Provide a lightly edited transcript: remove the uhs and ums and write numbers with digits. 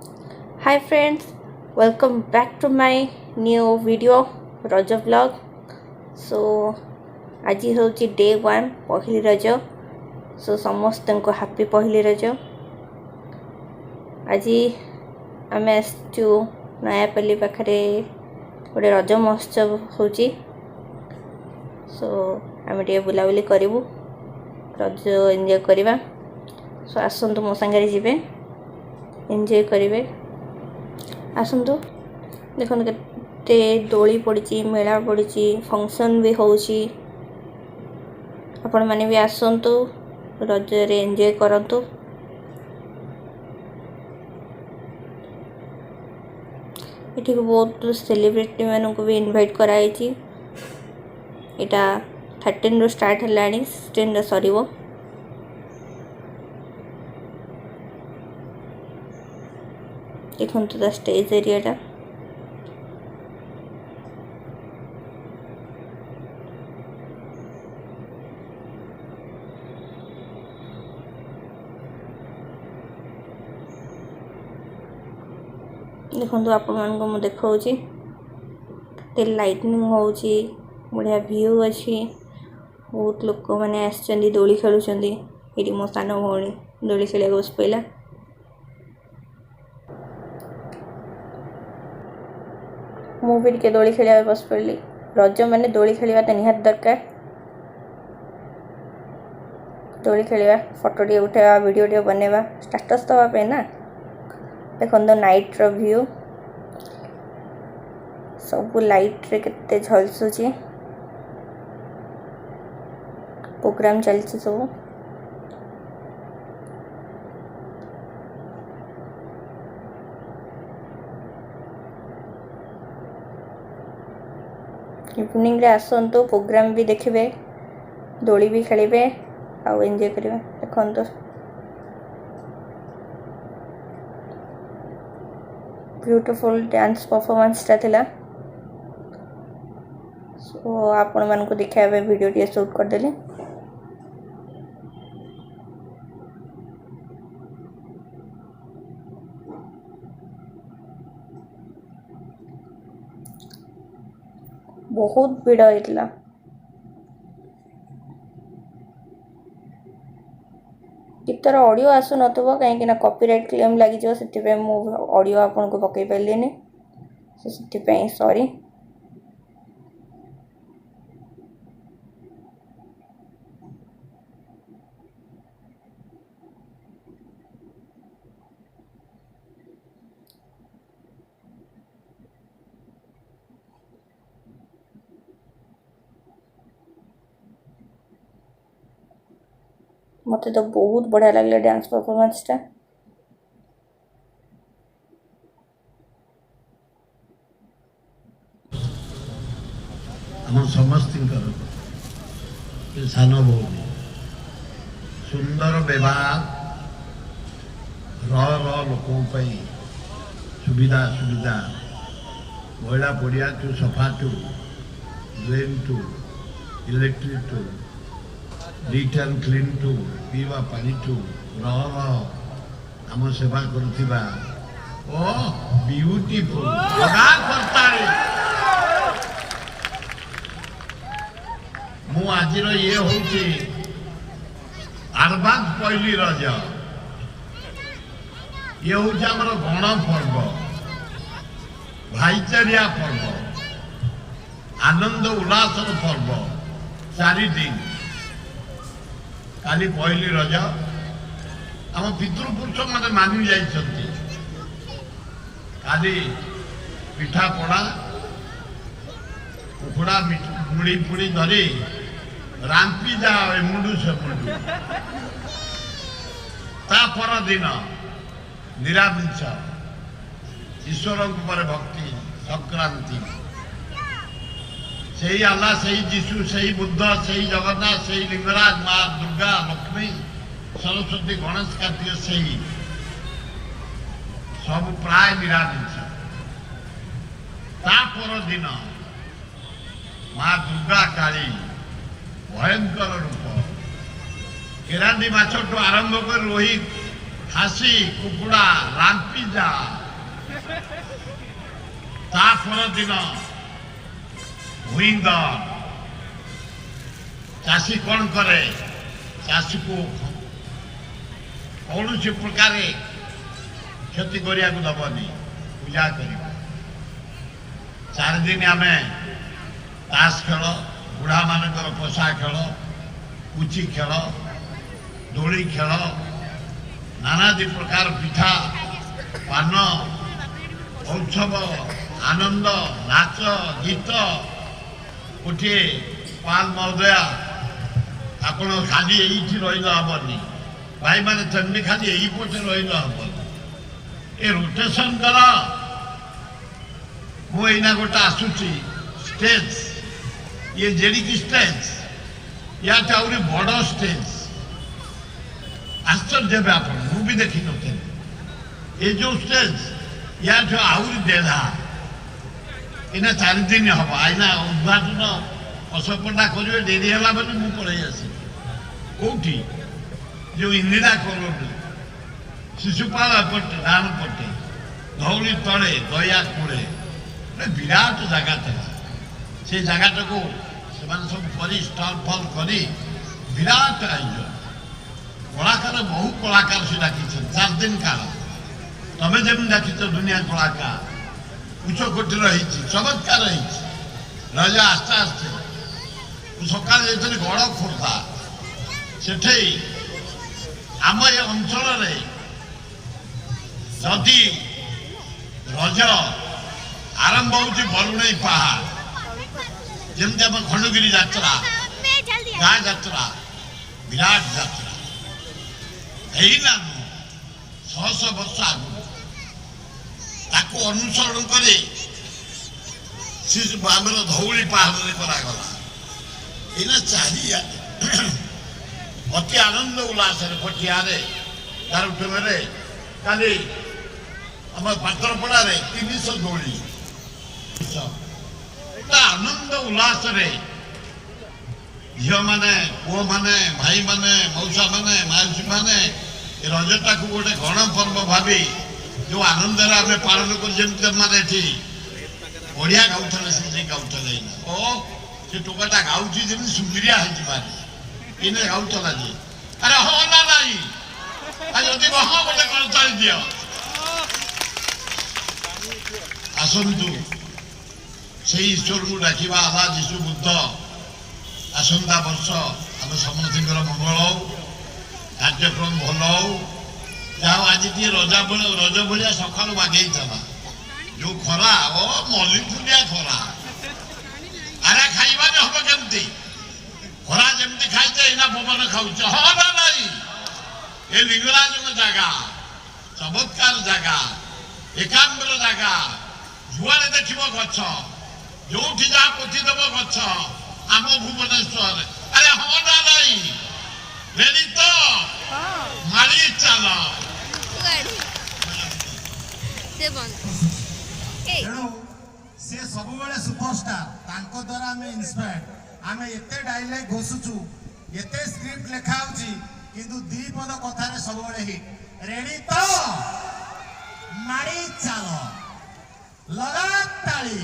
Hi friends, welcome back to my new video Raja vlog. So आज हूँ day 1 पहली रज. सो समस्त को हैप्पी पहली रज. आज आम आसचु नयापल्ली पाखे गोटे रज महोत्सव हो. सो आम टे बुलाबुली करूँ रज एंजॉय करवा. सो आसतु मो सांगे जी एंजॉय करेंगे. आसतु देखो केते दोली पड़ी, मेला पड़ी, फंक्शन भी होची. आपण माने भी आसतु रज रे एंजॉय करंतु. एठी बहुत सेलिब्रिटी मानन को भी इनवाइट कराई छी. एटा 13 रो स्टार्ट हलानी, 16 रो सरीबो. देखो तो स्टेज एरियाटा देखो आपण मान को देखा लाइटनिंग होची, बढ़िया व्यू अच्छी. बहुत लोक मैंने आसचंदी दोली खेलुचंदी. एटी मो सान भौणी दोली खेलिया बस पइला. मु भी टिके दोली खेलिया बस पड़ली. रज मैंने दोली खेलिया तो निहात दरकार. दोली खेलिया, फोटो टे उठेवा, वीडियो टे बनेवा, स्टेटस दवा पे ना. देखो नाइट रो व्यू सब लाइट रे केते झलसुची. प्रोग्राम चलछि सब. इवनिंग रे आसंतु प्रोग्राम भी देखिबे, दोली भी खेलिबे आ एंजॉय करिबे. देखंतु ब्यूटीफुल डांस परफॉर्मेंस टा थिला. सो आपण मान को देखाबे वीडियो टी शूट कर देली. बहुत भीड़ होइतला. गीतर ऑडियो आसु नथबो कहीं ना कॉपीराइट क्लेम लगी जो. से मु ऑडियो आपन को पकई पाइलेनी. से सॉरी. मते तो बहुत बढ़िया लगले डांस परफॉर्मेंस टा. हम समस्त सान भौणी सुंदर व्यवहार लोकों सुविधा सुविधा मैला पड़िया टू सफा to drain to electric to neat and clean to पीवा पानी टू आम सेवा करुवा. ओ ब्यूटीफुल मु आज ये हूँ आडभांस पहली रज. ये हूँ आमर गण पर्व, भाईचारिया पर्व, आनंद उल्लासर पर्व. 4 दिन काली पहली रज. आम पितृपुरुष मैंने मानि जाइछंती. काली पिठा पड़ा कुकुड़ा मुड़ी फुड़ी धरी रांपी जाए मुंडू से मुंडू. ता पर दिन निरामिष ईश्वर पर भक्ति संक्रांति. सही अल्लाह, सही जीशु, सही बुद्ध, सही जगन्नाथ, सही लिंगराज, माँ दुर्गा, लक्ष्मी, सरस्वती, गणेश, कार्तिक सही सब प्राय निरामिष. ता पर दिन माँ दुर्गा काली भयंकर रूप केरांडी माछटू आरंभ कर रोही खासी कुकुड़ा रांपी जा तापर दिन भूईंद चाषी कौन करे चाषी को कौन से प्रकार क्षति करिया को दबनी पूजा कर 4 दिन आम ताश खेल बुढ़ा मानकर पशा खेल पुची खेल दोली खेल नानादी प्रकार पिठा पान उत्सव आनंद नाच गीत गोटे पाल महोदया आपण खाली ये रही हेनी भाई मैंने चंडी खाली यही पटे रही हेनी ए रोटेशन कर मुना गोटे आसूची स्टेज ये जेडिकी स्टेज या आहरी बड़ स्टेज आश्चर्य आप भी देखी नी ये जो स्टेज या आहरी देढ़ा इना 4 दिन हम आईना उद्घाटन अशोक पंडा करेंगे डेरी है बोली मुझे पलि आसी कौटी जो इंदिरा कलोनी शिशुपाल पटे डाण पटे धौली तले दया कूड़े विराट जगह था से जगह को सब स्टल फल कर विराट आयोजन कलाकार बहु कलाकार से डाकी 4 दिन काल तमें जमी डाकिच दुनिया कलाकार उच्च कोटि रही चमत्कार रही रजा आस्ते आस्ते सका गड़ खोर्धा से आम ये अंचल जदि रज आरंभ हो बरुणई पहाड़ जमी आम खंडगिरी यात्रा गाँ यात्रा विराट यात्रा यहीना 600 वर्ष आगु अनुसरण कर धौली पहाड़ करागला ये चारिया अति आनंद उल्लास पटिया दारुठे काली आम पात्रपड़ा 300 दोली आनंद उल्लास झील मैंने पुओ मैंने भाई मैंने मौसा मैंने माउसी मैंने रजटा को गोटे गणपर्व भावी जो आनंद आम पालन कर बढ़िया गाँव से गाँव ओ से टोकाटा गाँव जमी सुंदरिया इने गाँव जी अरे हाँ ना नाई जदि हाँ गोटे कौन चल दियो आसतु से ईश्वर को डाकिबा आला जीशु बुद्ध आसंता वर्ष आम समस्त मंगल हो कार्यक्रम भल हो जहाँ आज टी रजा रज भाया सका बागई जो खरा ओ मल्ली फुलिया खरा अरे खाइबा हम केमती खरा जमी खाई ना पवन खाऊ हाँ ना नाई ये लिंगराज जगह चमत्कार जगह एकांबर जगह जुआड़े देख गछ जो जहाँ पोतीदेव गछ आम भुवनेश्वर अरे हाँ ना नाई रेडी तो मारी चल तेणु से सब बेले सुपरस्टार द्वारा आम इन्स्पायर्ड आम एते डायलॉग घोषुचु एते स्क्रिप्ट लिखा किंतु 2 पद कथार सब बेले हिट रेडी तो मारी चल लगा ताली।